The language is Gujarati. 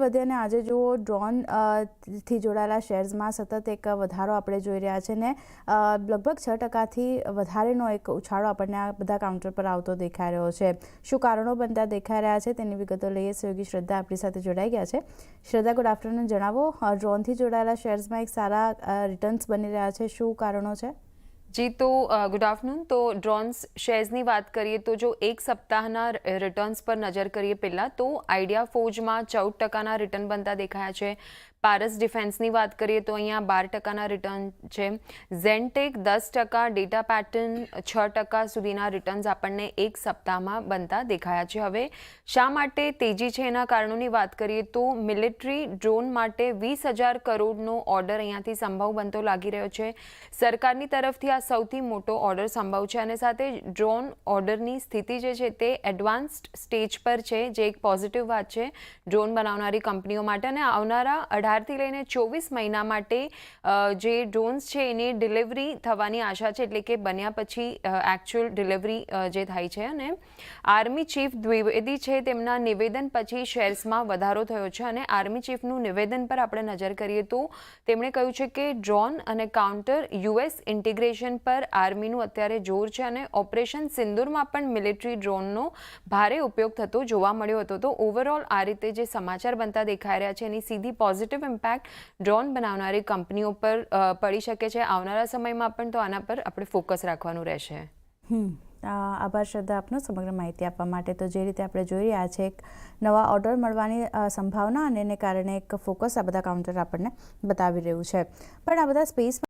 વધે અને આજે જુઓ ડ્રોન થી જોડાયેલા શેર્સમાં સતત એક વધારો આપણે જોઈ રહ્યા છે ને લગભગ 6% વધારેનો એક ઉછાળો આપણને આ બધા કાઉન્ટર પર આવતો દેખાઈ રહ્યો છે। શું કારણો બનતા દેખાઈ રહ્યા છે તેની વિગતો લઈએ। સહયોગી શ્રદ્ધા આપણી સાથે જોડાઈ ગયા છે। શ્રદ્ધા, ગુડ આફ્ટરનૂન। જણાવો, ડ્રોનથી જોડાયેલા શેર્સમાં એક સારા રિટર્ન્સ બની રહ્યા છે, શું કારણો છે? जी तो गुड आफ्टरनून। तो ड्रोन्स शेयर्सની વાત કરીએ તો જો એક સપ્તાહના રિટર્ન્સ પર નજર કરીએ પહેલાં તો આઈડિયા ફોર્જમાં 14% રિટર્ન બનતા દેખાયા છે। પારસ ડિફેન્સની વાત કરીએ તો અહીંયા 12% રિટર્ન છે। ઝેનટેક 10%, ડેટા પેટર્ન 6% સુધીના રિટર્ન્સ આપણને એક સપ્તાહમાં બનતા દેખાયા છે। હવે શા માટે તેજી છે એના કારણોની વાત કરીએ તો મિલિટરી ડ્રોન માટે 20,000 કરોડનો ઓર્ડર અહીંયાથી સંભવ બનતો લાગી રહ્યો છે। સરકારની તરફથી આ સૌથી મોટો ઓર્ડર સંભવ છે અને સાથે ડ્રોન ઓર્ડરની સ્થિતિ જે છે તે એડવાન્સ્ડ સ્ટેજ પર છે, જે એક પોઝિટિવ વાત છે ડ્રોન બનાવનારી કંપનીઓ માટે। અને આવનારા 18થી લઈને 24 મહિના માટે જે ડ્રોન્સ છે એની ડિલિવરી થવાની આશા છે, એટલે કે બન્યા પછી એકચ્યુઅલ ડિલિવરી જે થાય છે। અને આર્મી ચીફ દ્વિવેદી છે તેમના નિવેદન પછી શેર્સમાં વધારો થયો છે અને આર્મી ચીફનું નિવેદન પર આપણે નજર કરીએ તો તેમણે કહ્યું છે કે ડ્રોન અને કાઉન્ટર યુએસ ઇન્ટિગ્રેશન પર આર્મીનું અત્યારે જોર છે અને ઓપરેશન સિંદૂરમાં પણ મિલિટરી ડ્રોનનો ભારે ઉપયોગ થતો જોવા મળ્યો હતો। તો ઓવરઓલ આ રીતે જે સમાચાર બનતા દેખાઈ રહ્યા છે એની સીધી પોઝિટિવ ઇમ્પેક્ટ ડ્રોન બનાવનારી કંપનીઓ પર પડી શકે છે આવનારા સમયમાં પણ। તો આના પર આપણે ફોકસ રાખવાનું રહેશે। આભાર શ્રદ્ધા આપનો સમગ્ર માહિતી આપવા માટે। તો જે રીતે આપણે જોઈ રહ્યા છે એક નવા ઓર્ડર મળવાની સંભાવના અને એને કારણે એક ફોકસ આ બધા કાઉન્ટર આપણને બતાવી રહ્યું છે, પણ આ બધા સ્પેસ